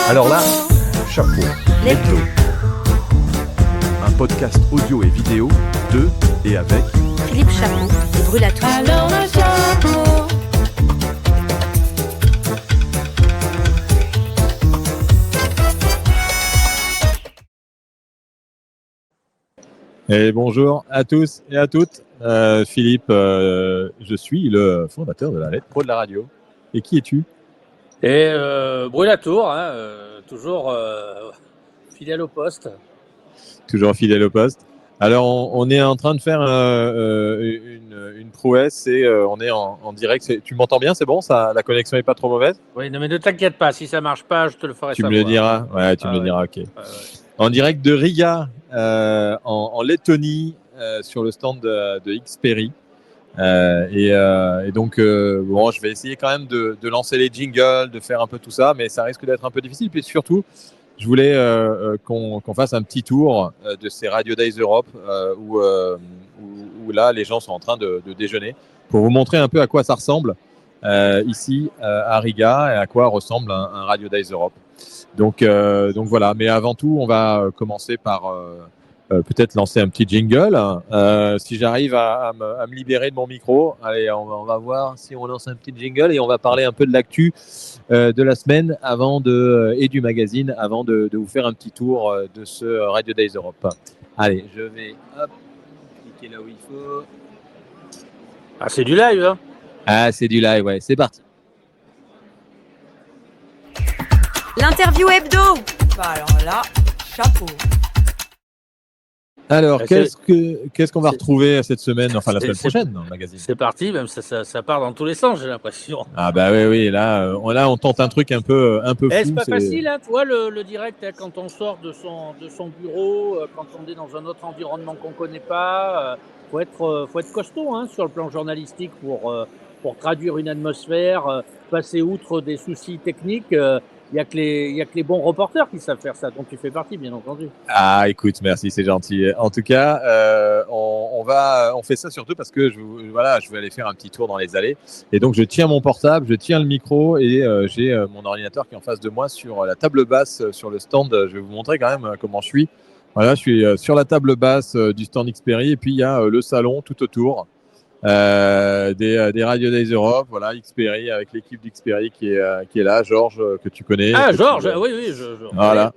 Alors là, chapeau, L'hebdo. un podcast audio et vidéo de et avec Philippe Chapeau et Brûle-à-Tout. Alors le chapeau. Et bonjour à tous et à toutes. Philippe, je suis le fondateur de la Lettre Pro de la radio. Et qui es-tu? Et Brûle-à-Tour, toujours fidèle au poste. Toujours fidèle au poste. Alors, on est en train de faire une prouesse et on est en direct. Tu m'entends bien? C'est bon? La connexion n'est pas trop mauvaise? Oui, non, mais ne t'inquiète pas, si ça marche pas, je te le ferai Tu savoir. me le diras? Ouais, tu me le diras, ok. En direct de Riga, en Lettonie, sur le stand de Xperi. Et donc, bon, je vais essayer quand même de lancer les jingles, de faire un peu tout ça, mais ça risque d'être un peu difficile. Puis surtout, je voulais qu'on fasse un petit tour de ces Radio Days Europe où là, les gens sont en train de déjeuner pour vous montrer un peu à quoi ça ressemble ici à Riga et à quoi ressemble un Radio Days Europe. Donc voilà, mais avant tout, on va commencer par peut-être lancer un petit jingle. Si j'arrive à me libérer de mon micro, allez, on va voir si on lance un petit jingle et on va parler un peu de l'actu de la semaine et du magazine avant de vous faire un petit tour de ce Radio Days Europe. Allez, je vais cliquer là où il faut. Ah, c'est du live, hein? Ah, c'est du live, ouais, c'est parti. L'interview hebdo. Bah alors là, chapeau. Alors, C'est- qu'est-ce qu'on va c'est- retrouver cette semaine, enfin la c'est- semaine c'est- prochaine dans le magazine? C'est parti, même ça part dans tous les sens, j'ai l'impression. Ah bah oui, là on tente un truc un peu fou. C'est pas facile, hein, tu vois, le direct, hein, quand on sort de son bureau, quand on est dans un autre environnement qu'on connaît pas, faut être costaud, hein, sur le plan journalistique pour traduire une atmosphère, passer outre des soucis techniques. Il y a que les bons reporters qui savent faire ça, dont tu fais partie, bien entendu. Ah, écoute, merci, c'est gentil. En tout cas, on fait ça surtout parce que je veux aller faire un petit tour dans les allées. Et donc, je tiens mon portable, je tiens le micro et j'ai mon ordinateur qui est en face de moi sur la table basse sur le stand. Je vais vous montrer quand même comment je suis. Voilà, je suis sur la table basse du stand Xperi et puis il y a le salon tout autour des Radio Days Europe. Voilà, Xperi avec l'équipe d'Xperi qui est là. Georges, que tu connais. Ah, que Georges, tu- oui, Voilà.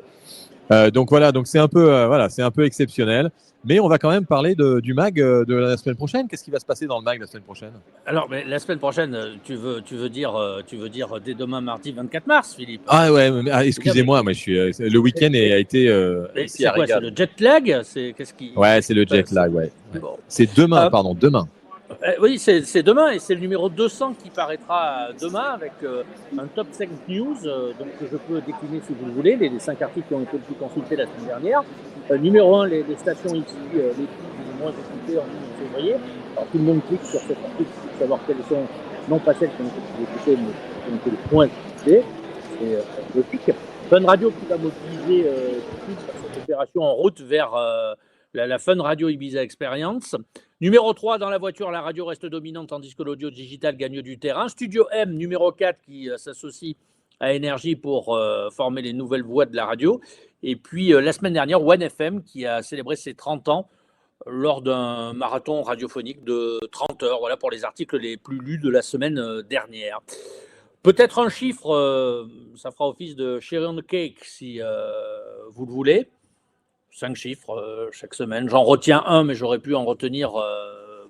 Donc c'est un peu exceptionnel. Mais on va quand même parler du mag de la semaine prochaine. Qu'est-ce qui va se passer dans le mag la semaine prochaine? Alors, mais la semaine prochaine, tu veux dire dès demain, mardi 24 mars, Philippe? Ah ouais, excusez-moi, moi le week-end a été Mais ici c'est à quoi? Riga. C'est le jet lag? Qu'est-ce qui? Ouais, c'est le jet lag, ouais. Bon. C'est demain, Ah. pardon, demain. Oui, c'est demain et c'est le numéro 200 qui paraîtra demain avec un top 5 news donc que je peux décliner si vous le voulez, les 5 articles qui ont été le plus consultés la semaine dernière. Numéro 1, les stations ici, les plus ou moins écoutées en février. Alors tout le monde clique sur cet article pour savoir quelles sont, non pas celles qui ont été les plus écoutées, mais qui ont été le moins écoutées. C'est le pic. Fun Radio qui va mobiliser tout de suite cette opération en route vers la Fun Radio Ibiza Experience. Numéro 3, dans la voiture, la radio reste dominante tandis que l'audio digital gagne du terrain. Studio M, numéro 4, qui s'associe à Énergie pour former les nouvelles voix de la radio. Et puis, la semaine dernière, One FM, qui a célébré ses 30 ans lors d'un marathon radiophonique de 30 heures, voilà, pour les articles les plus lus de la semaine dernière. Peut-être un chiffre, ça fera office de cherry on the cake, si vous le voulez. 5 chiffres chaque semaine. J'en retiens un, mais j'aurais pu en retenir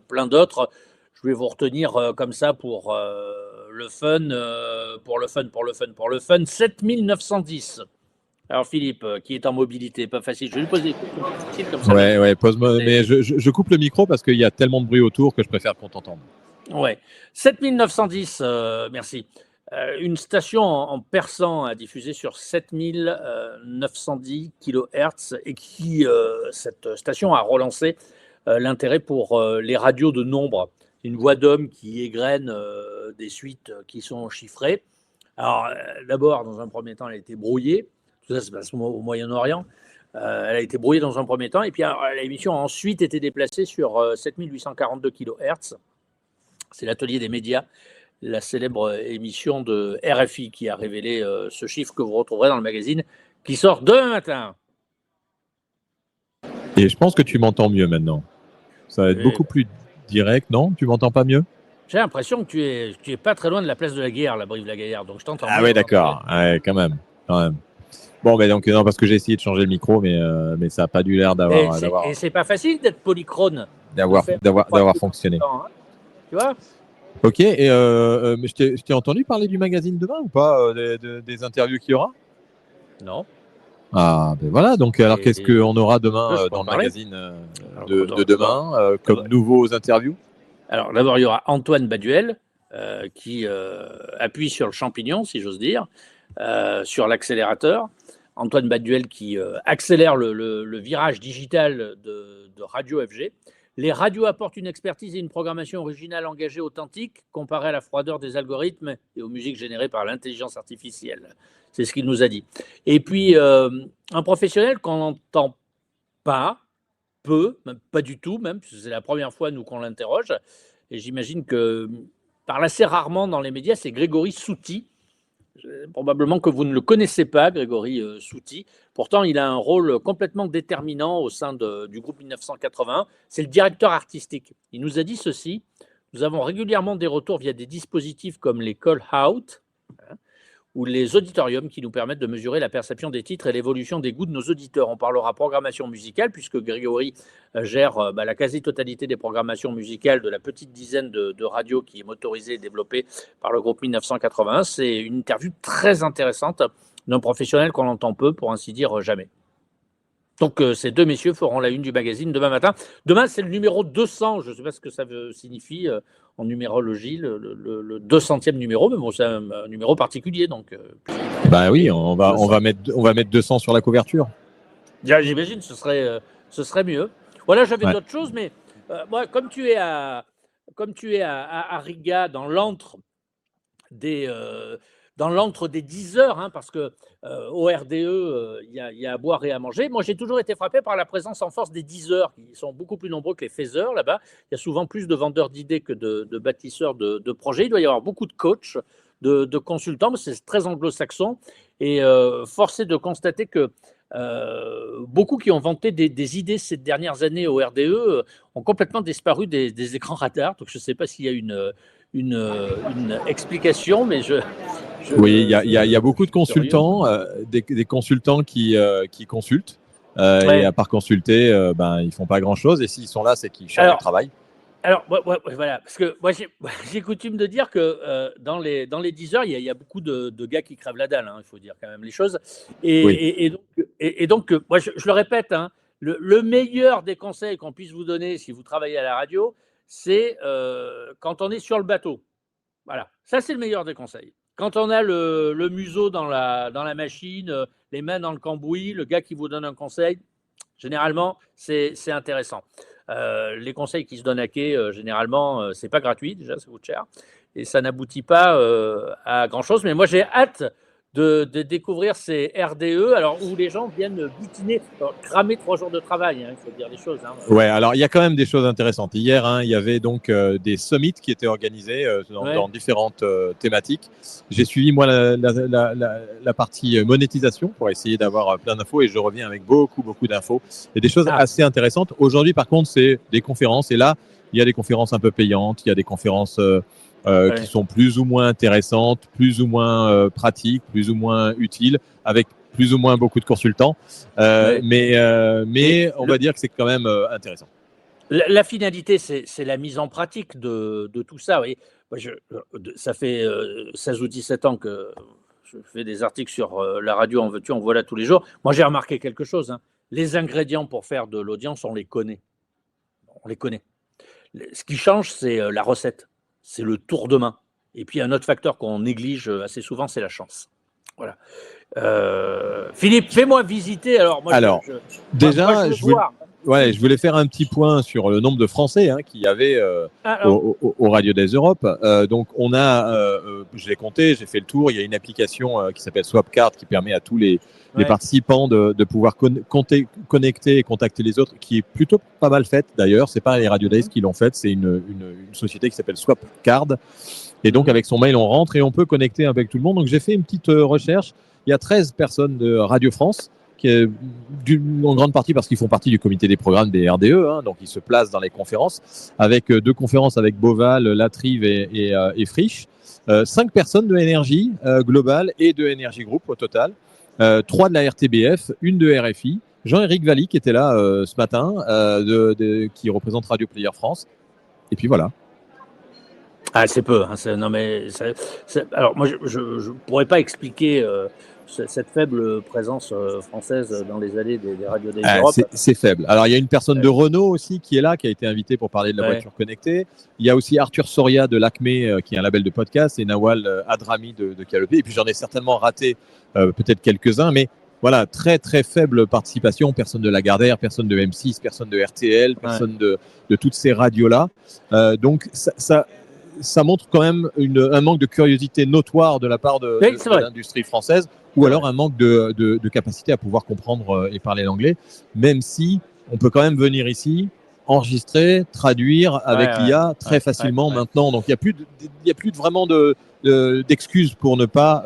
plein d'autres. Je vais vous retenir comme ça pour le fun, pour le fun. 7910. Alors Philippe, qui est en mobilité, pas facile. Je vais lui poser des questions faciles comme ça. Ouais, pose-moi. Mais je coupe le micro parce qu'il y a tellement de bruit autour que je préfère qu'on t'entende. Ouais. 7910, merci. Une station en persan a diffusé sur 7910 kHz et cette station a relancé l'intérêt pour les radios de nombre. Une voix d'homme qui égrène des suites qui sont chiffrées. Alors, d'abord, dans un premier temps, elle a été brouillée. Tout ça se passe au Moyen-Orient. Elle a été brouillée dans un premier temps. Et puis, l'émission a ensuite été déplacée sur 7842 kHz. C'est l'atelier des médias la célèbre émission de RFI qui a révélé ce chiffre que vous retrouverez dans le magazine qui sort demain matin. Et je pense que tu m'entends mieux maintenant. Ça va être beaucoup plus direct, non? Tu m'entends pas mieux? J'ai l'impression que tu es pas très loin de la place de la Guerre, la Brive-la-Gaillarde, donc je t'entends. Ah ouais, d'accord. Ouais, quand même. Bon, ben donc non, parce que j'ai essayé de changer le micro, mais ça n'a pas dû l'air d'avoir. Et c'est pas facile d'être polychrone. D'avoir fonctionné. Hein, tu vois? Ok. Et mais je t'ai entendu parler du magazine demain ou pas, des interviews qu'il y aura? Non. Ah ben voilà. Donc alors qu'est-ce qu'on aura demain dans le magazine de demain comme nouveaux interviews? Alors d'abord il y aura Antoine Baduel qui appuie sur le champignon, si j'ose dire, sur l'accélérateur. Antoine Baduel qui accélère le virage digital de Radio FG. Les radios apportent une expertise et une programmation originale, engagée, authentique, comparée à la froideur des algorithmes et aux musiques générées par l'intelligence artificielle. C'est ce qu'il nous a dit. Et puis, un professionnel qu'on n'entend pas, peu, même pas du tout, même, parce que c'est la première fois, nous, qu'on l'interroge. Et j'imagine que parle assez rarement dans les médias, c'est Grégory Souti. Probablement que vous ne le connaissez pas, Grégory Souti. Pourtant, il a un rôle complètement déterminant au sein du groupe 1981. C'est le directeur artistique. Il nous a dit ceci: nous avons régulièrement des retours via des dispositifs comme les call-out ou les auditoriums qui nous permettent de mesurer la perception des titres et l'évolution des goûts de nos auditeurs. On parlera programmation musicale puisque Grégory gère la quasi-totalité des programmations musicales de la petite dizaine de radios qui est motorisée et développée par le groupe 1981. C'est une interview très intéressante d'un professionnel qu'on entend peu, pour ainsi dire jamais. Donc ces deux messieurs feront la une du magazine demain matin. Demain, c'est le numéro 200. Je ne sais pas ce que ça signifie en numérologie, le 200e numéro, mais bon, c'est un numéro particulier. Donc, bah oui, on va mettre 200 sur la couverture. J'imagine, ce serait mieux. Voilà, j'avais d'autres choses, mais moi, comme tu es à Riga, dans l'antre des 10 heures, hein, parce que au RDE, il y a à boire et à manger. Moi, j'ai toujours été frappé par la présence en force des 10 heures, qui sont beaucoup plus nombreux que les faiseurs là-bas. Il y a souvent plus de vendeurs d'idées que de bâtisseurs de projets. Il doit y avoir beaucoup de coachs, de consultants, mais c'est très anglo-saxon. Et force est de constater que beaucoup qui ont vanté des idées ces dernières années au RDE ont complètement disparu des écrans radars. Donc, je ne sais pas s'il y a une explication, mais oui, il y a beaucoup de consultants, des consultants qui consultent, et à part consulter, ils font pas grand-chose. Et s'ils sont là, c'est qu'ils cherchent du travail. Alors, voilà, parce que moi, j'ai coutume de dire que dans les 10 heures, il y a beaucoup de gars qui crèvent la dalle, hein, il faut dire quand même les choses. Et donc, moi, je le répète, hein, le meilleur des conseils qu'on puisse vous donner si vous travaillez à la radio, c'est quand on est sur le bateau. Voilà, ça, c'est le meilleur des conseils. Quand on a le museau dans la machine, les mains dans le cambouis, le gars qui vous donne un conseil, généralement, c'est intéressant. Les conseils qui se donnent à quai, généralement, c'est pas gratuit, déjà, ça coûte cher. Et ça n'aboutit pas à grand-chose. Mais moi, j'ai hâte de découvrir ces RDE, alors où les gens viennent butiner, cramer 3 jours de travail, hein, il faut dire les choses. Hein. Ouais, alors il y a quand même des choses intéressantes. Hier, il y avait donc des summits qui étaient organisés dans différentes thématiques. J'ai suivi moi la partie monétisation pour essayer d'avoir plein d'infos, et je reviens avec beaucoup d'infos et des choses assez intéressantes. Aujourd'hui, par contre, c'est des conférences, et là, il y a des conférences un peu payantes, il y a des conférences qui sont plus ou moins intéressantes, plus ou moins pratiques, plus ou moins utiles, avec plus ou moins beaucoup de consultants. Mais on va dire que c'est quand même intéressant. La finalité, c'est la mise en pratique de tout ça. Oui. Ça fait 16 ou 17 ans que je fais des articles sur la radio, en veux-tu, en voilà tous les jours. Moi, j'ai remarqué quelque chose. Hein. Les ingrédients pour faire de l'audience, on les connaît. On les connaît. Ce qui change, c'est la recette. C'est le tour de main. Et puis, un autre facteur qu'on néglige assez souvent, c'est la chance. Voilà. Philippe, fais-moi visiter. Alors, je voulais faire un petit point sur le nombre de Français qu'il y avait au Radio Days Europe. Donc, on a, je l'ai compté, j'ai fait le tour. Il y a une application qui s'appelle Swapcard qui permet à tous les participants de pouvoir connecter et contacter les autres, qui est plutôt pas mal faite d'ailleurs. C'est pas les Radio Days qui l'ont faite, c'est une société qui s'appelle Swapcard. Et donc, avec son mail, on rentre et on peut connecter avec tout le monde. Donc, j'ai fait une petite recherche. Il y a 13 personnes de Radio France, qui est en grande partie parce qu'ils font partie du comité des programmes des RDE. Hein, donc, ils se placent dans les conférences, avec 2 conférences avec Beauval, Latrive et Frisch. 5 personnes de Énergie Global et de Énergie Group au total. 3 de la RTBF, 1 de RFI. Jean-Éric Valli qui était là ce matin, qui représente Radio Player France. Et puis voilà. Ah, c'est peu. Hein, non, mais alors moi, je ne pourrais pas expliquer cette faible présence française dans les allées des radios des Europe. C'est faible. Alors, il y a une personne de Renault aussi qui est là, qui a été invitée pour parler de la voiture connectée. Il y a aussi Arthur Soria de l'Acme, qui est un label de podcast, et Nawal Adrami de Canopé. Et puis, j'en ai certainement raté peut-être quelques-uns, mais voilà, très, très faible participation. Personne de Lagardère, personne de M6, personne de RTL, personne de toutes ces radios-là. Donc, ça montre quand même un manque de curiosité notoire de la part de l'industrie française, ou alors un manque de capacité à pouvoir comprendre et parler l'anglais, même si on peut quand même venir ici, enregistrer, traduire avec l'IA très facilement maintenant. Donc il n'y a plus vraiment d'excuses pour ne pas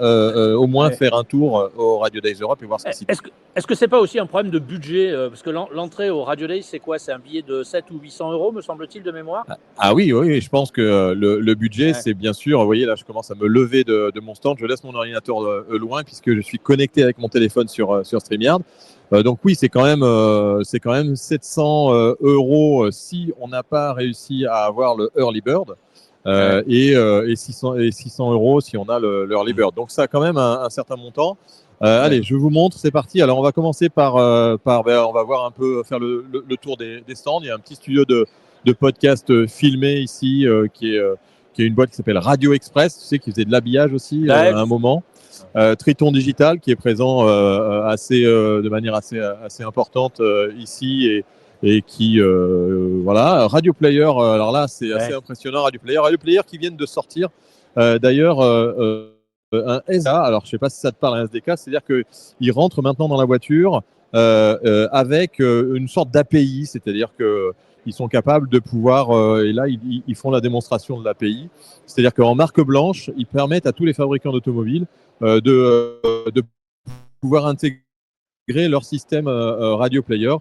au moins faire un tour au Radio Days Europe et voir ce qui s'y passe. Est-ce que c'est pas aussi un problème de budget parce que l'entrée au Radio Days, c'est quoi? C'est un billet de 7 ou 800 euros, me semble-t-il, de mémoire? Ah oui, je pense que le budget, c'est bien sûr, vous voyez là, je commence à me lever de mon stand, je laisse mon ordinateur loin puisque je suis connecté avec mon téléphone sur StreamYard. Donc oui, c'est quand même 700 euros si on n'a pas réussi à avoir le Early Bird. Et 600 euros si on a le Early Bird. Donc ça a quand même un certain montant. Allez, je vous montre, c'est parti. Alors on va commencer par on va voir un peu, faire le tour des stands. Il y a un petit studio de podcast filmé ici qui est une boîte qui s'appelle Radio Express, tu sais, qui faisait de l'habillage aussi à un moment. Triton Digital qui est présent de manière assez importante ici et qui voilà. Radio Player, alors là c'est assez impressionnant. Radio Player qui viennent de sortir d'ailleurs un SDK. Alors je sais pas si ça te parle, un SDK, c'est-à-dire que ils rentrent maintenant dans la voiture avec une sorte d'API, c'est-à-dire que ils sont capables de pouvoir et là ils font la démonstration de l'API, c'est-à-dire qu'en marque blanche ils permettent à tous les fabricants d'automobiles de pouvoir intégrer leur système Radio Player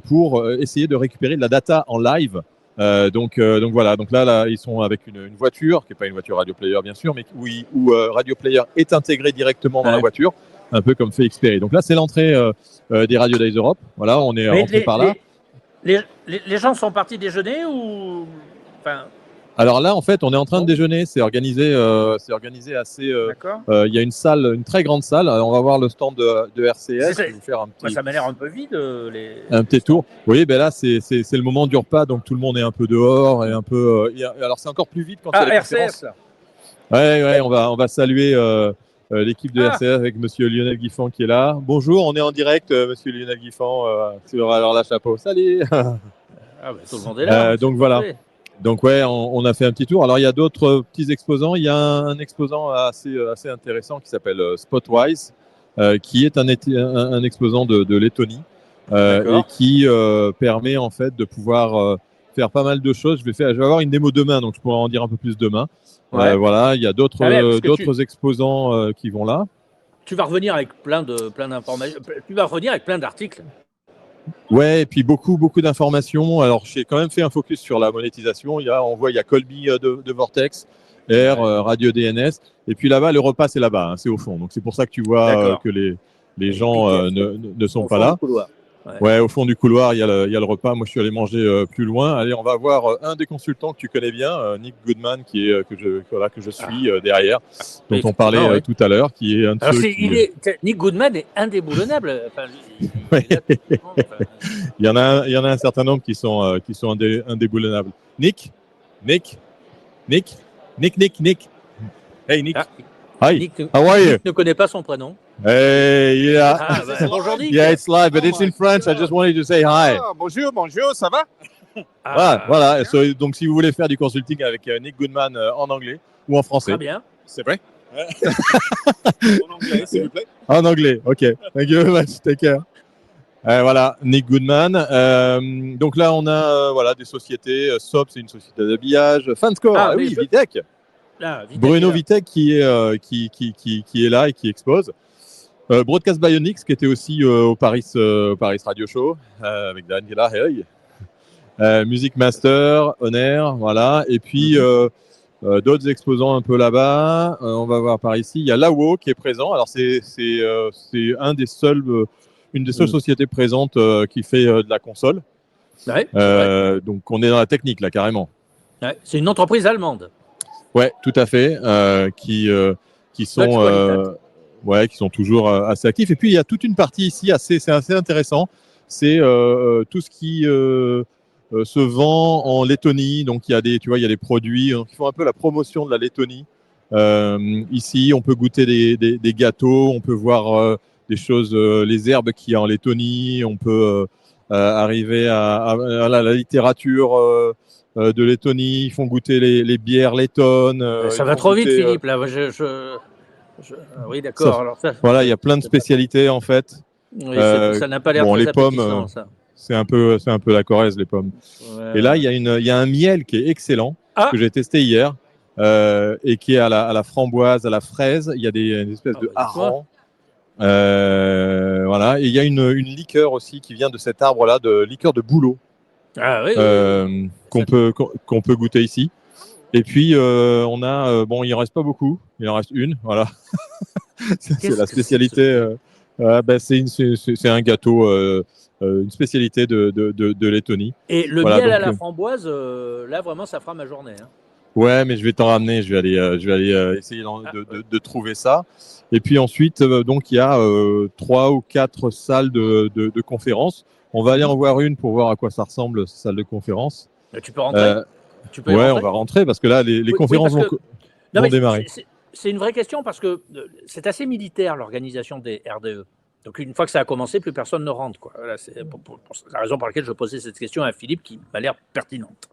pour essayer de récupérer de la data en live. Donc voilà, donc là ils sont avec une voiture qui n'est pas une voiture Radio Player bien sûr, mais où Radio Player est intégré directement dans la voiture, un peu comme fait Xperi. Donc là c'est l'entrée des Radio Days Europe. Voilà, on est rentré par là. Les gens sont partis déjeuner ou Alors là, en fait, on est en train de déjeuner. C'est organisé assez. Il y a une salle, une très grande salle. Alors, on va voir le stand de RCS. Je vais faire ça m'a l'air un peu vide. Un petit tour. Oui, ben là, c'est le moment du repas, donc tout le monde est un peu dehors et un peu. Alors, c'est encore plus vite quand il y a les conférences. Ouais, on va saluer l'équipe de RCS avec Monsieur Lionel Guiffan qui est là. Bonjour, on est en direct, Monsieur Lionel Guiffan. Alors là, chapeau. Salut. Tout le monde est là. Donc voilà. Donc on a fait un petit tour. Alors il y a d'autres petits exposants. Il y a un exposant assez intéressant qui s'appelle Spotwise, qui est un exposant de Lettonie et qui permet en fait de pouvoir faire pas mal de choses. Je vais avoir une démo demain, donc je pourrai en dire un peu plus demain. Voilà, il y a d'autres exposants qui vont là. Tu vas revenir avec plein d'informations. Tu vas revenir avec plein d'articles. Ouais, et puis beaucoup d'informations. Alors, j'ai quand même fait un focus sur la monétisation. Il y a Colby de Vortex, Radio DNS. Et puis là-bas, le repas, c'est là-bas, hein, c'est au fond. Donc, c'est pour ça que tu vois que les gens ne sont pas là. Ouais, au fond du couloir, il y a le repas. Moi, je suis allé manger plus loin. Allez, on va voir un des consultants que tu connais bien, Nick Goodman, que je suis derrière, dont on parlait tout à l'heure, qui est un de ceux Nick Goodman est indéboulonnable. Il y en a un certain nombre qui sont indéboulonnables. Nick. Hey, Nick. Hi. Nick, how are you? Nick ne connaît pas son prénom. Hey, yeah. Bonjour Nick. Yeah, it's live, but it's in French. I just wanted to say hi. Bonjour, ça va? Voilà. Donc, si vous voulez faire du consulting avec Nick Goodman en anglais ou en français. Très bien. C'est vrai? En anglais, s'il vous plaît. En anglais, ok. Thank you very much. Take care. Voilà, Nick Goodman. Donc là, on a des sociétés. SOP, c'est une société d'habillage. Fanscore, oui, Videc. Vitek Bruno est là. Vitek qui est là et qui expose. Broadcast Bionics qui était aussi au Paris Radio Show avec Daniela Hey. Music Master, Honor, voilà. Et puis d'autres exposants un peu là-bas. On va voir par ici. Il y a Lawo qui est présent. Alors c'est une des seules sociétés présentes qui fait de la console. Ouais, Donc on est dans la technique là carrément. ouais, c'est une entreprise allemande. Ouais, tout à fait. Qui sont toujours assez actifs. Et puis il y a toute une partie ici c'est assez intéressant. C'est tout ce qui se vend en Lettonie. Donc il y a des produits qui font un peu la promotion de la Lettonie. Ici, on peut goûter des gâteaux, on peut voir des choses, les herbes qu'il y a en Lettonie. On peut arriver à la littérature de Lettonie. Ils font goûter les bières lettonnes. Ça va trop vite, Philippe. Là, oui, d'accord. Alors voilà, il y a plein de spécialités en fait. Oui, ça n'a pas l'air très les pommes, appétissant, ça. C'est un peu la Corrèze, les pommes. Ouais. Et là, il y a un miel qui est excellent que j'ai testé hier et qui est à la framboise, à la fraise. Il y a une espèce de hareng. Voilà. Et il y a une liqueur aussi qui vient de cet arbre-là, de liqueur de bouleau, qu'on peut goûter ici. Et puis on a il en reste pas beaucoup. Il en reste une. Voilà. c'est la spécialité. C'est un gâteau. Une spécialité de Lettonie. Et le miel à la framboise, là vraiment, ça fera ma journée. Hein. Ouais, mais je vais t'en ramener. Je vais aller essayer de trouver ça. Et puis ensuite, donc il y a 3 ou 4 salles de conférences. On va aller en voir une pour voir à quoi ça ressemble, cette salle de conférence. Tu peux rentrer. On va rentrer parce que là, les conférences vont démarrer. C'est une vraie question parce que c'est assez militaire l'organisation des RDE. Donc, une fois que ça a commencé, plus personne ne rentre. Quoi. Voilà, c'est pour la raison pour laquelle je posais cette question à Philippe qui m'a l'air pertinente.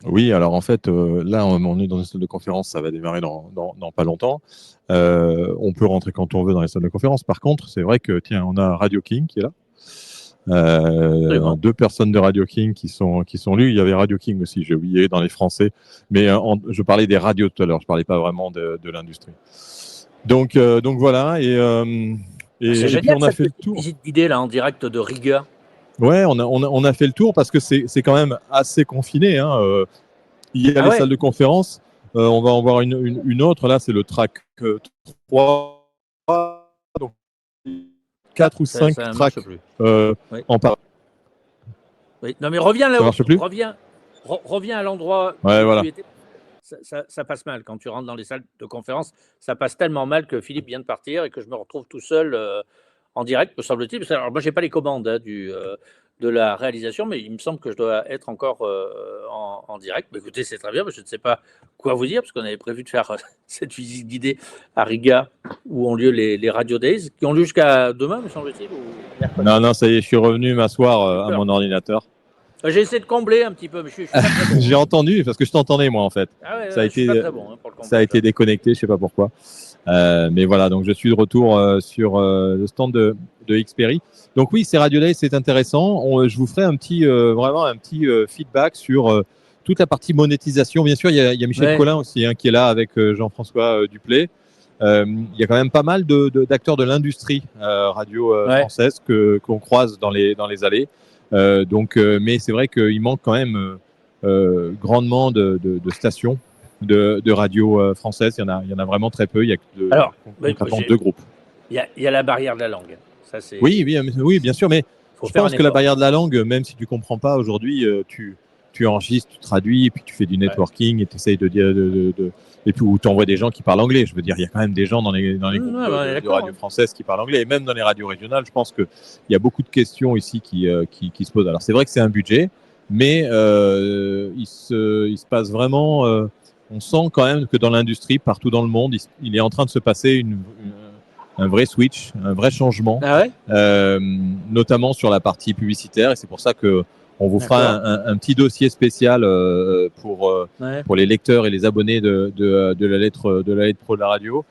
Oui, alors en fait, là, on est dans une salle de conférence, ça va démarrer dans pas longtemps. On peut rentrer quand on veut dans les salles de conférence. Par contre, c'est vrai que, on a Radio King qui est là. 2 personnes de Radio King qui sont lues. Il y avait Radio King aussi, j'ai oublié, dans les Français. Mais je parlais des radios tout à l'heure, je parlais pas vraiment de l'industrie. Donc voilà, et c'est puis on a fait le tour. Visite guidée là en direct de Riga. Ouais, on a fait le tour parce que c'est quand même assez confiné. Hein. Il y a les salles de conférence. On va en voir une autre. Là, c'est le track 3. Donc 4 ou 5 tracks en parallèle. Oui. Non, mais reviens là. Ça marche plus. Reviens à l'endroit où tu étais. Ça passe mal quand tu rentres dans les salles de conférence. Ça passe tellement mal que Philippe vient de partir et que je me retrouve tout seul en direct, me semble-t-il. Alors moi, j'ai pas les commandes de la réalisation, mais il me semble que je dois être encore en direct. Mais écoutez, c'est très bien, mais je ne sais pas quoi vous dire parce qu'on avait prévu de faire cette visite guidée à Riga où ont lieu les Radio Days, qui ont lieu jusqu'à demain, me semble-t-il. Ou mercredi. Non, ça y est, je suis revenu m'asseoir à mon ordinateur. J'ai essayé de combler un petit peu, mais je suis pas très bon. J'ai entendu parce que je t'entendais moi en fait. Ça a été, pas très bon, pour le ça a été déconnecté, je sais pas pourquoi. Mais voilà, donc je suis de retour sur le stand de Xperi. Donc oui, ces Radio Days, c'est intéressant. Je vous ferai vraiment un petit feedback sur toute la partie monétisation. Bien sûr, il y a Michel Collin aussi qui est là avec Jean-François Duplay. Il y a quand même pas mal d'acteurs de l'industrie radio française qu'on croise dans les allées. Mais c'est vrai qu'il manque quand même grandement de stations de radio françaises. Il y en a vraiment très peu. Il y a que 2 groupes. Il y a la barrière de la langue. Ça, oui, bien sûr. Mais je pense que la barrière de la langue, même si tu comprends pas aujourd'hui, tu enregistres, tu traduis, et puis tu fais du networking et tu essayes de dire et puis où tu envoies des gens qui parlent anglais. Je veux dire, il y a quand même des gens dans les groupes de radio françaises qui parlent anglais. Et même dans les radios régionales, je pense qu'il y a beaucoup de questions ici qui se posent. Alors, c'est vrai que c'est un budget, mais il se passe vraiment... on sent quand même que dans l'industrie, partout dans le monde, il est en train de se passer un vrai switch, un vrai changement, notamment sur la partie publicitaire. Et c'est pour ça que on vous fera un petit dossier spécial pour les lecteurs et les abonnés de la lettre pro de la radio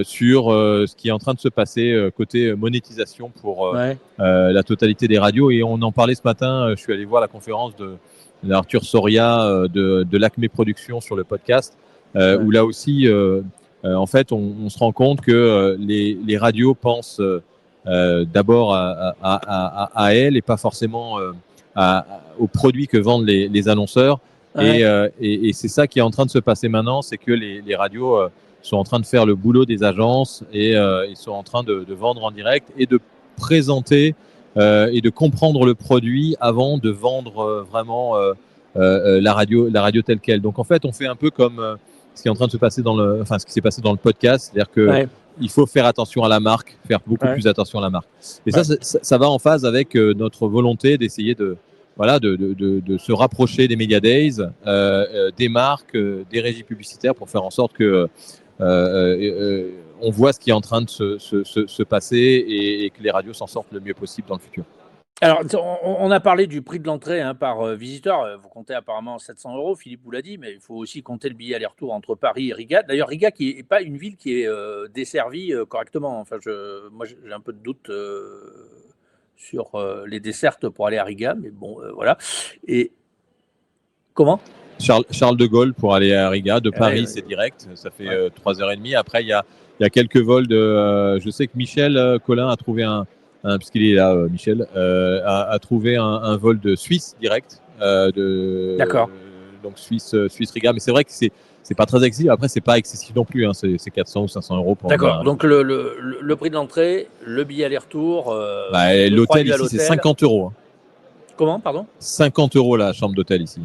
sur ce qui est en train de se passer côté monétisation pour la totalité des radios. Et on en parlait ce matin. Je suis allé voir la conférence d'Arthur Soria de l'Acme Productions sur le podcast. où là aussi, en fait, on se rend compte que les radios pensent d'abord à elles et pas forcément aux produits que vendent les annonceurs. Ouais. Et c'est ça qui est en train de se passer maintenant, c'est que les radios sont en train de faire le boulot des agences et ils sont en train de vendre en direct et de présenter et de comprendre le produit avant de vendre vraiment la radio telle quelle. Donc en fait, on fait un peu comme ce qui est en train de se passer ce qui s'est passé dans le podcast, c'est-à-dire que Ouais. il faut faire attention à la marque, faire beaucoup Ouais. plus attention à la marque. Et Ouais. ça va en phase avec notre volonté d'essayer de se rapprocher des Media Days, des marques, des régies publicitaires pour faire en sorte que on voit ce qui est en train de se passer et que les radios s'en sortent le mieux possible dans le futur. Alors, on a parlé du prix de l'entrée par visiteur. Vous comptez apparemment 700 €, Philippe vous l'a dit, mais il faut aussi compter le billet aller-retour entre Paris et Riga. D'ailleurs, Riga qui n'est pas une ville qui est desservie correctement. Enfin, moi, j'ai un peu de doute sur les dessertes pour aller à Riga, mais bon, voilà. Et comment? Charles de Gaulle pour aller à Riga, de Paris, ouais. c'est direct, ça fait 3h30. Après, il y a quelques vols de. Je sais que Michel Collin a trouvé puisqu'il est là, Michel, a trouvé un vol de Suisse direct. D'accord. Donc Suisse Riga, mais c'est vrai que c'est pas très accessible. Après, c'est pas excessif non plus, hein. C'est 400 ou 500 € pour. D'accord. Donc le prix de l'entrée, le billet aller-retour. L'hôtel ici, c'est 50 €. Hein. Comment, pardon? 50 € la chambre d'hôtel ici.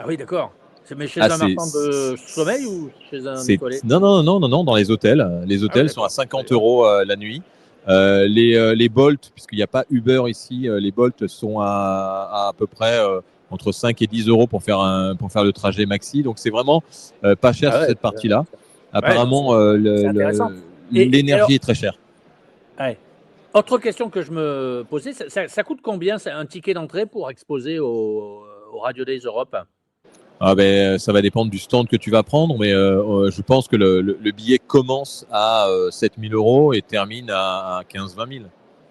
Ah oui, d'accord. Mais chez un marchand de sommeil ou chez un étoilé? Non, dans les hôtels. Les hôtels sont à 50 € la nuit. Les Bolt, puisqu'il n'y a pas Uber ici, les Bolt sont à peu près entre 5 et 10 € pour faire le trajet maxi. Donc c'est vraiment pas cher sur cette partie-là. Apparemment, l'énergie est très chère. Ouais. Autre question que je me posais, ça coûte combien un ticket d'entrée pour exposer au Radio Days Europe? Ça va dépendre du stand que tu vas prendre, mais je pense que le billet commence à 7 000 € et termine à 15-20 000.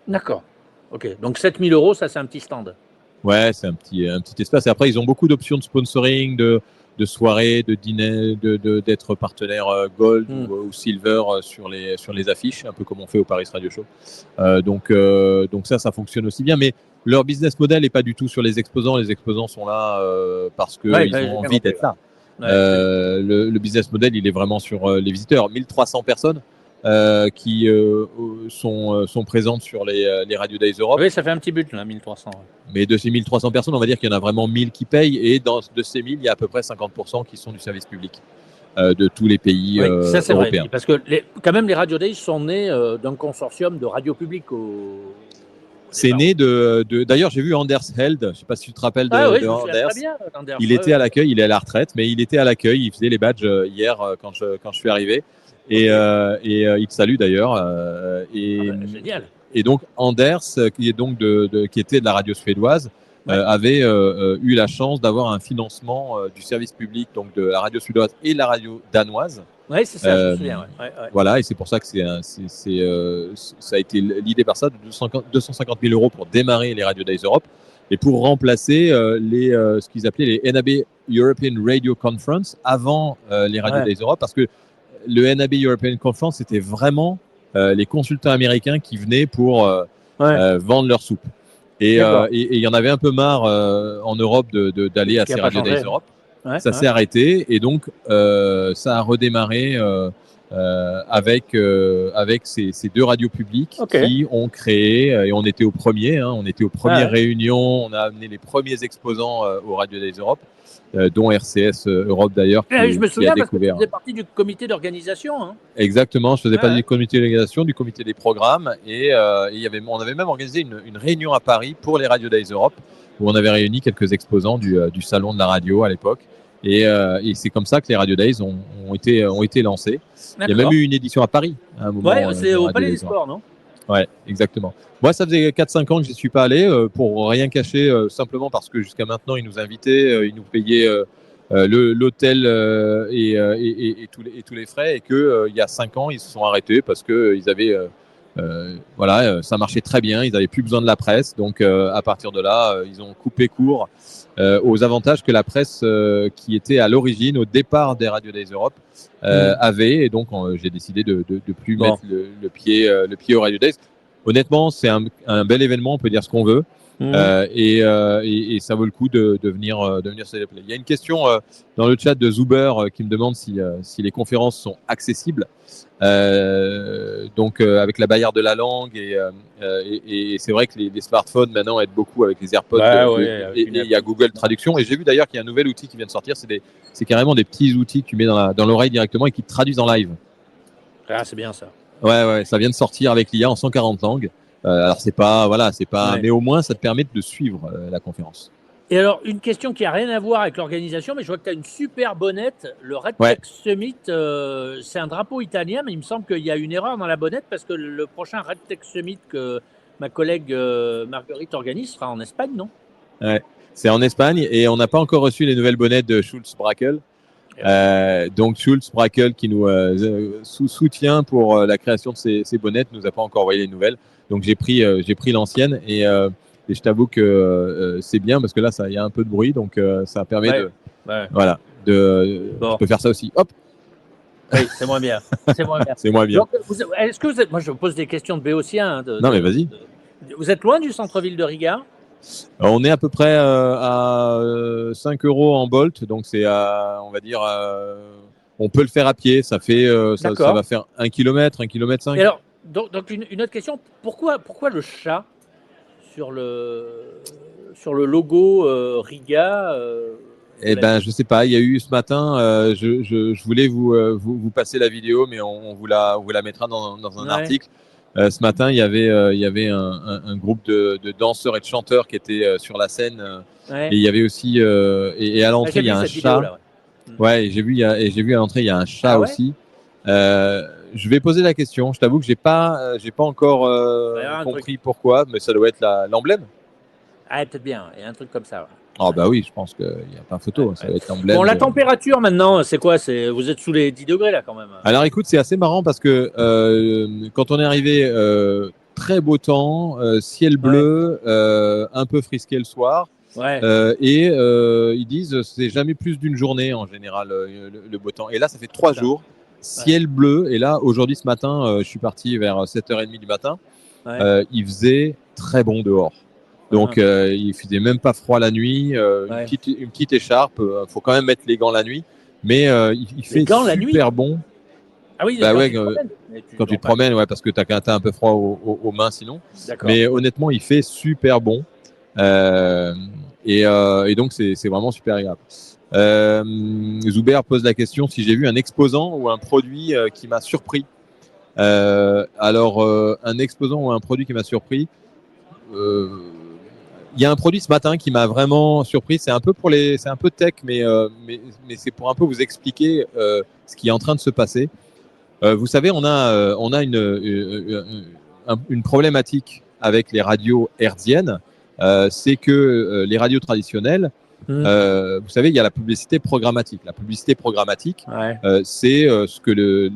D'accord. Ok. Donc 7 000 €, ça c'est un petit stand. Ouais, c'est un petit espace. Et après, ils ont beaucoup d'options de sponsoring, de soirées, de dîner, d'être partenaire Gold ou Silver sur les affiches, un peu comme on fait au Paris Radio Show. Donc ça fonctionne aussi bien. Mais leur business model n'est pas du tout sur les exposants. Les exposants sont là parce qu'ils ont envie d'être là. Le business model, il est vraiment sur les visiteurs. 1300 personnes qui sont présentes sur les Radio Days Europe. Oui, ça fait un petit but, là, 1300. Mais de ces 1300 personnes, on va dire qu'il y en a vraiment 1000 qui payent. Et de ces 1000, il y a à peu près 50% qui sont du service public de tous les pays ça, c'est européens. Vrai, parce que quand même, les Radio Days sont nés d'un consortium de radio publiques. C'est né d'ailleurs, j'ai vu Anders Held, je ne sais pas si tu te rappelles de Anders. Très bien, Anders. Il était à l'accueil, il est à la retraite, mais il était à l'accueil, il faisait les badges hier quand je suis arrivé. Et il te salue d'ailleurs. Génial. Et donc Anders, qui était de la radio suédoise, avait eu la chance d'avoir un financement du service public, donc de la radio suédoise et de la radio danoise. Oui, c'est ça, je me souviens. Voilà, et c'est pour ça que ça a été l'idée par ça, de 250 000 € pour démarrer les Radio Days Europe et pour remplacer ce qu'ils appelaient les NAB European Radio Conference avant les Radio Days Europe, parce que le NAB European Conference, c'était vraiment les consultants américains qui venaient pour vendre leur soupe. Et il y en avait un peu marre en Europe d'aller à ces Radio Days Europe. Ça s'est arrêté et donc ça a redémarré avec ces deux radios publiques qui ont créé, et on était aux premiers, on était aux premières réunions, on a amené les premiers exposants aux Radio Days Europe, dont RCS Europe d'ailleurs, je me souviens qui a découvert. Parce que tu faisais partie du comité d'organisation. Hein. Exactement, je faisais partie du comité d'organisation, du comité des programmes, et on avait même organisé une réunion à Paris pour les Radio Days Europe, où on avait réuni quelques exposants du salon de la radio à l'époque. Et c'est comme ça que les Radio Days ont été lancés. Il y a même eu une édition à Paris à un moment. C'est au Palais des Sports, non? Ouais, exactement. Moi, ça faisait 4-5 ans que je n'y suis pas allé, pour rien cacher, simplement parce que jusqu'à maintenant, ils nous invitaient, ils nous payaient l'hôtel et tous les frais, et qu'il y a 5 ans, ils se sont arrêtés parce qu'ils avaient ça marchait très bien. Ils n'avaient plus besoin de la presse. Donc, à partir de là, ils ont coupé court aux avantages que la presse qui était à l'origine, au départ des Radio Days Europe, avait. Et donc, j'ai décidé de plus mettre le pied au Radio Days. Honnêtement, c'est un bel événement. On peut dire ce qu'on veut. Et ça vaut le coup de venir se déplacer. Il y a une question dans le chat de Zuber qui me demande si les conférences sont accessibles. Donc avec la barrière de la langue et c'est vrai que les smartphones maintenant aident beaucoup avec les AirPods et il y a Google Traduction. Et j'ai vu d'ailleurs qu'il y a un nouvel outil qui vient de sortir. C'est carrément des petits outils que tu mets dans l'oreille directement et qui te traduisent en live. Ah, c'est bien ça. Ouais, ça vient de sortir avec l'IA en 140 langues. Alors c'est pas, Ouais. mais au moins ça te permet de suivre la conférence. Et alors, une question qui a rien à voir avec l'organisation, mais je vois que tu as une super bonnette. Le Red Tech Summit, c'est un drapeau italien, mais il me semble qu'il y a une erreur dans la bonnette parce que le prochain Red Tech Summit que ma collègue Marguerite organise sera en Espagne, non? Ouais, c'est en Espagne et on n'a pas encore reçu les nouvelles bonnettes de Schulz Brakel. Donc Schulz Brakel qui nous soutient pour la création de ces bonnettes nous a pas encore envoyé les nouvelles. Donc j'ai pris l'ancienne et je t'avoue que c'est bien parce que là il y a un peu de bruit donc ça permet je peux faire ça aussi. Hop. Oui, c'est moins bien. C'est moins bien. Donc, est-ce que vous êtes, moi je vous pose des questions de béotien. Non mais vas-y. Vous êtes loin du centre-ville de Riga? On est à peu près à 5 € en Bolt, donc c'est on va dire, on peut le faire à pied. Ça fait, ça va faire 1 km, 1,5 km. Et alors, donc une autre question, pourquoi le chat sur le logo Riga? Eh ben, je sais pas. Il y a eu ce matin, je voulais vous passer la vidéo, mais on vous la mettra dans un article. Ce matin, il y avait un groupe de danseurs et de chanteurs qui étaient sur la scène. Et il y avait aussi et à l'entrée il y a un chat. Vidéo, là, et j'ai vu à l'entrée il y a un chat aussi. Je vais poser la question. Je t'avoue que j'ai pas encore compris pourquoi, mais ça doit être l'emblème. Ah, peut-être bien. Il y a un truc comme ça. Ouais. Ah bah oui, je pense qu'il n'y a pas photo, ça va être l'emblème. Bon, la température maintenant, c'est quoi? Vous êtes sous les 10 degrés là quand même. Alors écoute, c'est assez marrant parce que quand on est arrivé, très beau temps, ciel bleu, un peu frisqué le soir. Et ils disent c'est jamais plus d'une journée en général le beau temps. Et là, ça fait 3 jours, ciel bleu. Et là, aujourd'hui, ce matin, je suis parti vers 7h30 du matin. Il faisait très bon dehors. Donc, il faisait même pas froid la nuit. Une petite écharpe. Faut quand même mettre les gants la nuit. Mais il fait super bon. Ah oui, quand tu te promènes, parce que tu as un peu froid aux mains sinon. Mais honnêtement, il fait super bon. Et donc, c'est vraiment super agréable. Zuber pose la question si j'ai vu un exposant ou un produit qui m'a surpris. Alors, un exposant ou un produit qui m'a surpris. Il y a un produit ce matin qui m'a vraiment surpris. C'est un peu c'est un peu tech, mais c'est pour un peu vous expliquer ce qui est en train de se passer. Vous savez, on a une problématique avec les radios hertziennes. C'est que les radios traditionnelles, vous savez, il y a la publicité programmatique. La publicité programmatique, c'est ce que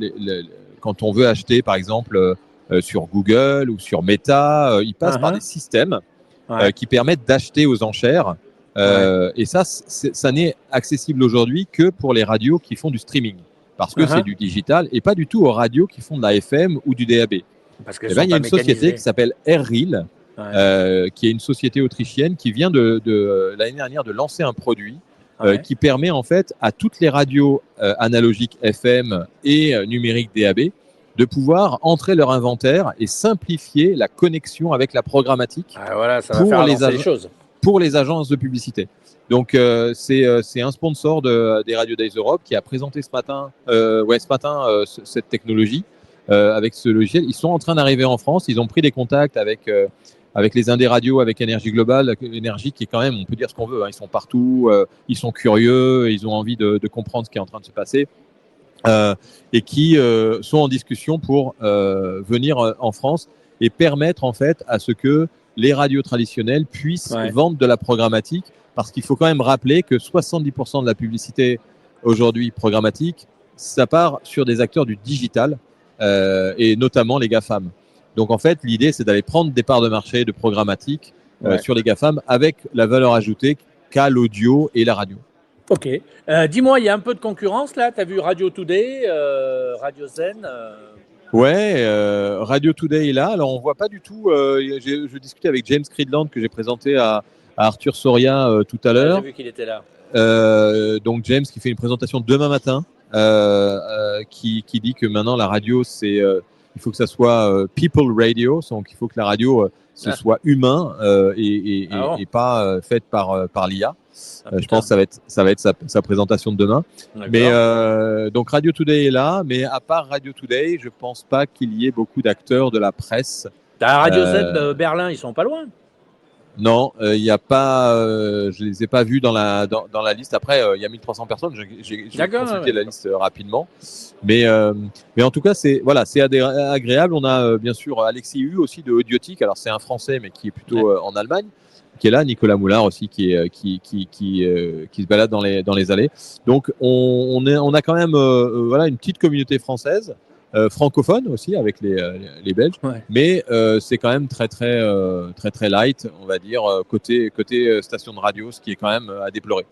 quand on veut acheter, par exemple, sur Google ou sur Meta, ils passent par des systèmes qui permettent d'acheter aux enchères. Et ça n'est accessible aujourd'hui que pour les radios qui font du streaming, parce que c'est du digital et pas du tout aux radios qui font de la FM ou du DAB. Parce que il y a une société qui s'appelle AirReal, qui est une société autrichienne qui vient de l'année dernière de lancer un produit qui permet en fait à toutes les radios analogiques FM et numériques DAB de pouvoir entrer leur inventaire et simplifier la connexion avec la programmatique pour les agences de publicité. Donc c'est un sponsor des Radio Days Europe qui a présenté ce matin cette technologie avec ce logiciel. Ils sont en train d'arriver en France. Ils ont pris des contacts avec les Indé Radio, avec Énergie Globale, Énergie qui est quand même, on peut dire ce qu'on veut, ils sont partout, ils sont curieux, ils ont envie de comprendre ce qui est en train de se passer. Et qui sont en discussion pour venir en France et permettre en fait à ce que les radios traditionnelles puissent vendre de la programmatique, parce qu'il faut quand même rappeler que 70% de la publicité aujourd'hui programmatique, ça part sur des acteurs du digital et notamment les GAFAM. Donc en fait, l'idée, c'est d'aller prendre des parts de marché de programmatique sur les GAFAM avec la valeur ajoutée qu'a l'audio et la radio. Ok. Dis-moi, il y a un peu de concurrence là. Tu as vu Radio Today, Radio Zen Ouais, Radio Today est là. Alors on voit pas du tout. Je discutais avec James Creedland que j'ai présenté à Arthur Soria tout à l'heure. J'ai vu qu'il était là. Donc James qui fait une présentation demain matin, qui dit que maintenant la radio il faut que ça soit people radio, donc il faut que la radio soit humain et pas faite par l'IA. Je pense que ça va être sa présentation de demain. D'accord. Mais donc Radio Today est là, mais à part Radio Today, je pense pas qu'il y ait beaucoup d'acteurs de la presse. Radio Z Berlin, ils sont pas loin. Non, il n'y a pas. Je les ai pas vus dans la liste. Après, il y a 1300 personnes. J'ai consulté la liste rapidement, mais en tout cas, c'est agréable. On a bien sûr Alexis Hu aussi de Audiotique. Alors c'est un Français, mais qui est plutôt en Allemagne, qui est là. Nicolas Moulard aussi, qui se balade dans les allées. Donc on a quand même une petite communauté française. Francophone aussi avec les Belges, mais c'est quand même très light, on va dire, côté station de radio, ce qui est quand même à déplorer.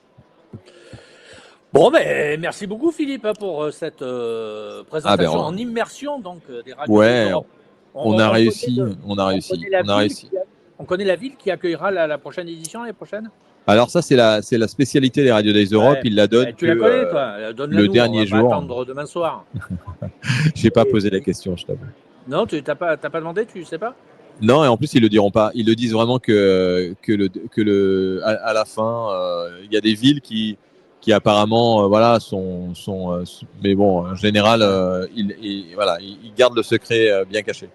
Bon, ben merci beaucoup Philippe pour cette présentation en immersion donc des radios. Ouais, on a réussi. On connaît la ville qui accueillera la prochaine édition l'année prochaine. Alors ça, c'est la spécialité des Radio Days Europe. Il la donne tu la connais, toi. Le dernier jour. On va attendre demain soir. J'ai pas posé la question, je t'avoue. Non, tu t'as pas demandé, tu sais pas. Non, et en plus ils le diront pas. Ils le disent vraiment que à la fin, il y a des villes qui apparemment sont. Mais bon, en général, ils gardent le secret bien caché.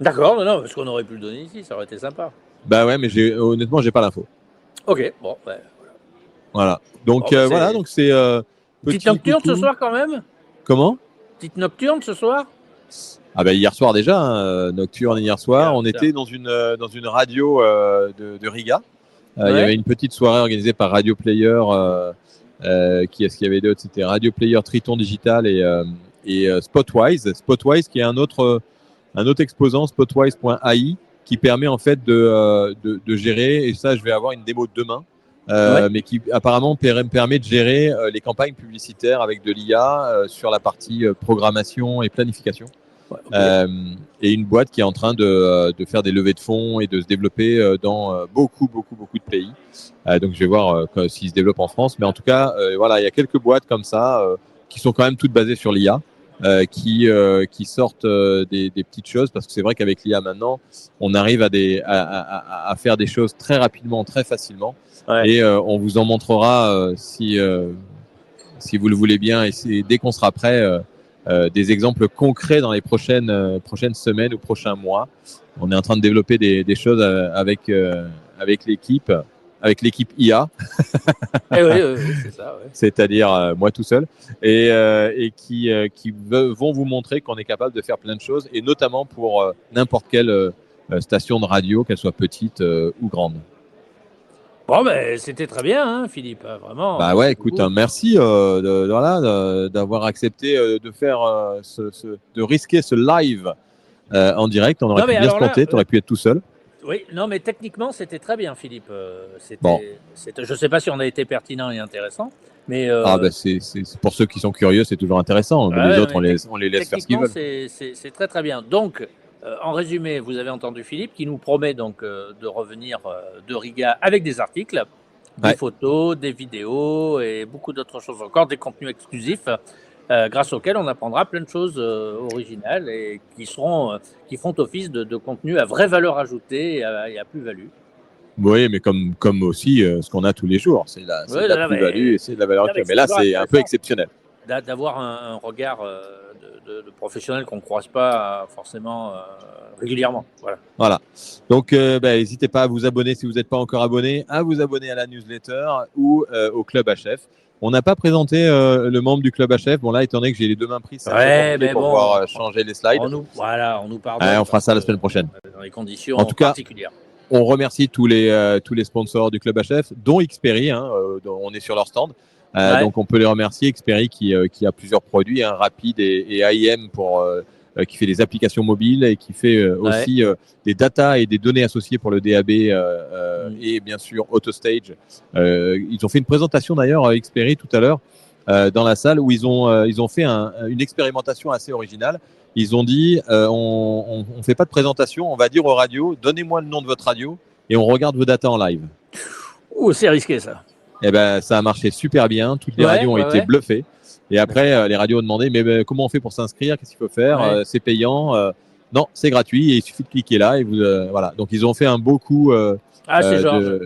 D'accord, non, parce qu'on aurait pu le donner ici, ça aurait été sympa. Bah ouais, mais honnêtement, j'ai pas l'info. Ok, bon, voilà. Donc donc c'est petite nocturne ce soir quand même. Comment? Petite nocturne ce soir. Ah bah hier soir déjà, nocturne hier soir. On était dans une radio de Riga. Il y avait une petite soirée organisée par Radio Player. Qui est-ce qu'il y avait d'autre? C'était Radio Player, Triton Digital et Spotwise. Spotwise qui est un autre exposant, Spotwise.ai, qui permet en fait de gérer, et ça je vais avoir une démo demain, mais qui apparemment permet de gérer les campagnes publicitaires avec de l'IA sur la partie programmation et planification. Et une boîte qui est en train de faire des levées de fonds et de se développer dans beaucoup de pays. Donc je vais voir s'ils se développent en France, mais en tout cas il y a quelques boîtes comme ça qui sont quand même toutes basées sur l'IA. Qui sortent des petites choses, parce que c'est vrai qu'avec l'IA maintenant on arrive à faire des choses très rapidement, très facilement, et on vous en montrera si vous le voulez bien, et dès qu'on sera prêt, des exemples concrets dans les prochaines semaines ou prochains mois. On est en train de développer des choses avec l'équipe IA. Oui, c'est ça. Ouais. C'est-à-dire moi tout seul, et qui vont vous montrer qu'on est capable de faire plein de choses, et notamment pour n'importe quelle station de radio, qu'elle soit petite ou grande. Bon, ben c'était très bien, hein, Philippe, vraiment. Bah ouais, écoute, merci d'avoir accepté de faire de risquer ce live en direct. On aurait pu bien se planter, tu aurais pu être tout seul. Oui, non, mais techniquement, c'était très bien, Philippe. Je ne sais pas si on a été pertinent et intéressant, mais... c'est pour ceux qui sont curieux, c'est toujours intéressant. Les autres, on les laisse faire ce qu'ils veulent. C'est très, très bien. Donc, en résumé, vous avez entendu Philippe qui nous promet donc de revenir de Riga avec des articles, des photos, des vidéos et beaucoup d'autres choses encore, des contenus exclusifs. Grâce auxquels on apprendra plein de choses originales et qui feront office de contenu à vraie valeur ajoutée et à plus-value. Oui, mais comme aussi ce qu'on a tous les jours, c'est la plus-value et c'est de la valeur ajoutée. Mais là, c'est un peu exceptionnel. D'avoir un regard de professionnel qu'on ne croise pas forcément régulièrement. Voilà. Donc, n'hésitez pas à vous abonner si vous n'êtes pas encore abonné, à vous abonner à la newsletter ou au Club HF. On n'a pas présenté le membre du Club HF. Bon, là, étant donné que j'ai les deux mains prises, c'est compliqué pour pouvoir changer les slides. On nous pardonne. On fera ça la semaine prochaine. Dans les conditions en tout cas, particulières. On remercie tous les sponsors du Club HF, dont Xperi. On est sur leur stand. Donc, on peut les remercier. Xperi qui a plusieurs produits, Rapid et AIM pour qui fait des applications mobiles et qui fait aussi des data et des données associées pour le DAB et bien sûr AutoStage. Ils ont fait une présentation d'ailleurs à Xperi tout à l'heure dans la salle où ils ont fait une expérimentation assez originale. Ils ont dit on fait pas de présentation, on va dire aux radios donnez-moi le nom de votre radio et on regarde vos data en live. Ouh, c'est risqué ça. Et ben ça a marché super bien, toutes les radios ont été bluffées. Et après, les radios ont demandé, mais comment on fait pour s'inscrire? Qu'est-ce qu'il faut faire? C'est payant? Non, c'est gratuit. Et il suffit de cliquer là. Et vous, voilà. Donc, ils ont fait un beau coup. C'est Georges.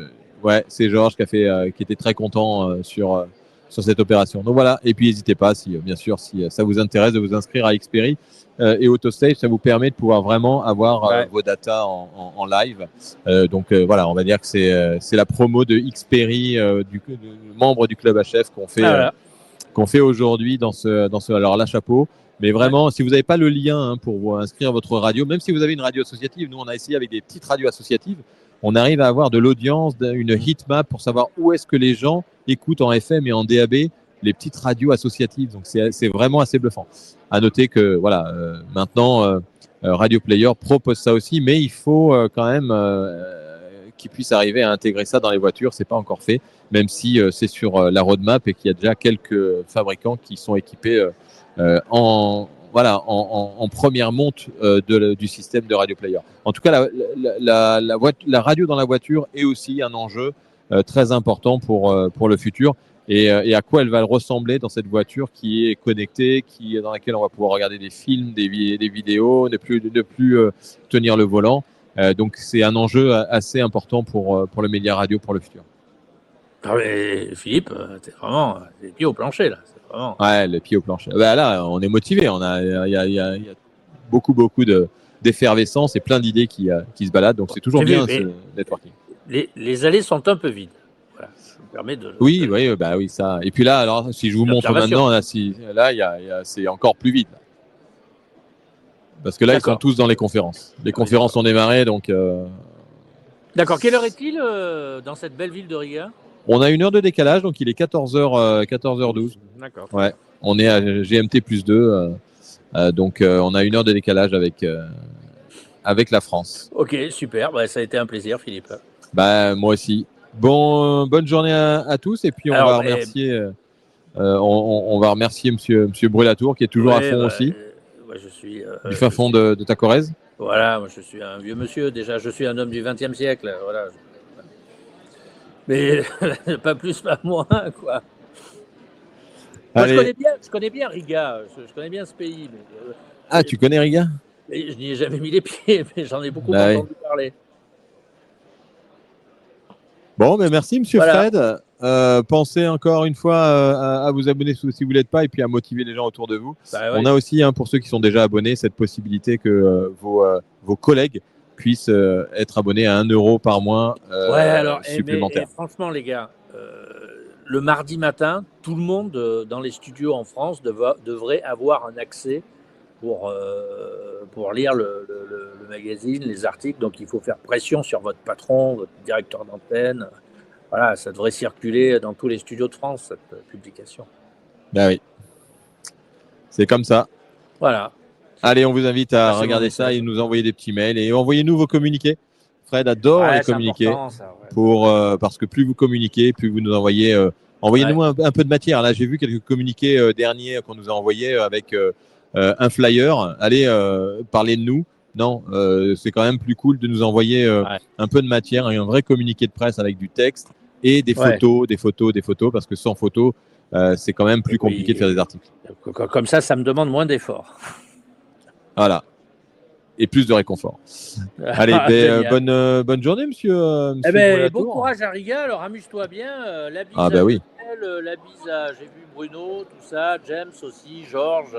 Ouais, c'est Georges qui était très content sur cette opération. Donc, voilà. Et puis, n'hésitez pas, bien sûr, si ça vous intéresse de vous inscrire à Xperi et AutoStage, ça vous permet de pouvoir vraiment avoir vos datas en live. Donc, voilà, on va dire que c'est la promo de Xperi, du membre du Club HF qu'on fait aujourd'hui dans ce alors là chapeau, mais vraiment si vous n'avez pas le lien pour vous inscrire votre radio, même si vous avez une radio associative, nous on a essayé avec des petites radios associatives, on arrive à avoir de l'audience, une heatmap pour savoir où est-ce que les gens écoutent en FM et en DAB les petites radios associatives, donc c'est vraiment assez bluffant. À noter que voilà maintenant Radio Player propose ça aussi, mais il faut quand même qu'ils puissent arriver à intégrer ça dans les voitures, c'est pas encore fait. Même si c'est sur la roadmap et qu'il y a déjà quelques fabricants qui sont équipés en première monte du système de Radio Player. En tout cas, la radio dans la voiture est aussi un enjeu très important pour le futur et à quoi elle va ressembler dans cette voiture qui est connectée, dans laquelle on va pouvoir regarder des films, des vidéos, ne plus tenir le volant. Donc c'est un enjeu assez important pour le média radio pour le futur. Ah mais Philippe, t'es vraiment les pieds au plancher là. C'est vraiment... Ouais, les pieds au plancher. Bah là, on est motivé. Il y a beaucoup d'effervescence et plein d'idées qui se baladent. Donc c'est toujours bien ce networking. Les allées sont un peu vides. Voilà, je me permets de. Oui, ça. Et puis là, alors si je vous montre maintenant, là, c'est encore plus vide. Parce que là, ils sont tous dans les conférences. Les conférences ont démarré, donc. D'accord. Quelle heure est-il dans cette belle ville de Riga? On a 1 heure de décalage, donc il est 14h12. D'accord. Ouais. On est à GMT plus 2, donc on a 1 heure de décalage avec la France. Ok, super. Bah, ça a été un plaisir, Philippe. Bah moi aussi. Bonne journée à tous, et puis on va remercier Monsieur Brulatour qui est toujours à fond aussi. Je suis du fin fond de ta Corrèze. Voilà, moi je suis un vieux monsieur. Déjà, je suis un homme du XXe siècle. Voilà. Mais pas plus, pas moins, quoi. Moi, je connais bien Riga. Je connais bien ce pays. Mais, tu connais Riga? Je n'y ai jamais mis les pieds, mais j'en ai beaucoup entendu parler. Bon, mais merci, Monsieur Fred. Pensez encore une fois à vous abonner si vous ne l'êtes pas, et puis à motiver les gens autour de vous. On a aussi, pour ceux qui sont déjà abonnés, cette possibilité que vos collègues puissent être abonnés à 1 euro par mois supplémentaire. Mais franchement, les gars, le mardi matin, tout le monde dans les studios en France devrait avoir un accès pour lire le magazine, les articles. Donc, il faut faire pression sur votre patron, votre directeur d'antenne. Voilà, ça devrait circuler dans tous les studios de France, cette publication. Ben oui, c'est comme ça. Voilà. Allez, on vous invite à regarder ça et nous envoyer des petits mails. Et envoyez-nous vos communiqués. Fred adore les communiqués. Parce que plus vous communiquez, plus vous nous envoyez. Envoyez-nous un peu de matière. Là, j'ai vu quelques communiqués derniers qu'on nous a envoyés avec un flyer. Allez, parlez de nous. Non, c'est quand même plus cool de nous envoyer un peu de matière et un vrai communiqué de presse avec du texte et des photos, parce que sans photos, c'est quand même plus compliqué de faire des articles. Comme ça me demande moins d'efforts. Voilà. Et plus de réconfort. Allez, bonne journée, monsieur. Bon courage à Riga, alors amuse-toi bien. La bise la bise à, j'ai vu Bruno, tout ça, James aussi, Georges.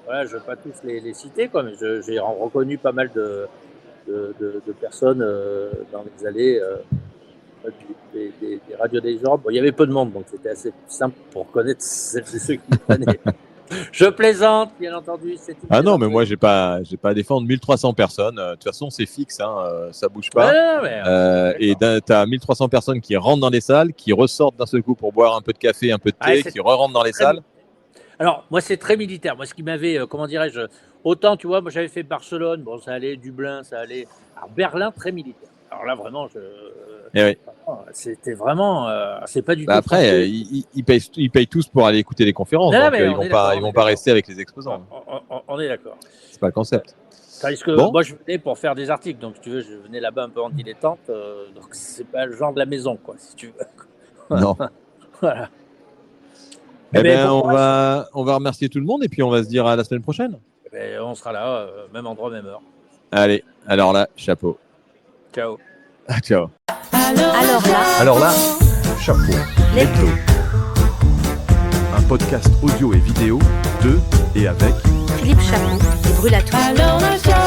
Voilà, je ne veux pas tous les citer, quoi, mais j'ai reconnu pas mal de personnes dans les allées des radios des gens. Bon, il y avait peu de monde, donc c'était assez simple pour connaître ceux qui prenaient. Je plaisante, bien entendu. Non, mais moi, j'ai pas à défendre 1300 personnes. De toute façon, c'est fixe, ça bouge pas. Et tu as 1300 personnes qui rentrent dans les salles, qui ressortent d'un seul coup pour boire un peu de café, un peu de thé, qui re-rentrent dans les salles. Alors, moi, c'est très militaire. Moi, ce qui m'avait, Autant, tu vois, moi j'avais fait Barcelone, bon, ça allait, Dublin, ça allait. Alors, Berlin, très militaire. Alors là, vraiment, c'était vraiment. C'est pas du tout. Après, ils payent tous pour aller écouter les conférences. Non, Donc, mais ils vont pas rester avec les exposants. On est d'accord. C'est pas le concept. Tandis que moi, je venais pour faire des articles. Donc, si tu veux, je venais là-bas un peu en dilettante. Donc, c'est pas le genre de la maison, quoi, si tu veux. Non. Voilà. Eh bien, on va remercier tout le monde et puis on va se dire à la semaine prochaine. On sera là, même endroit, même heure. Allez, alors là, chapeau. Ciao. Ciao. Alors là, Chapeau. l'hebdo. Un podcast audio et vidéo de et avec Philippe Chapeau et Brûle à tout. Alors le chapeau.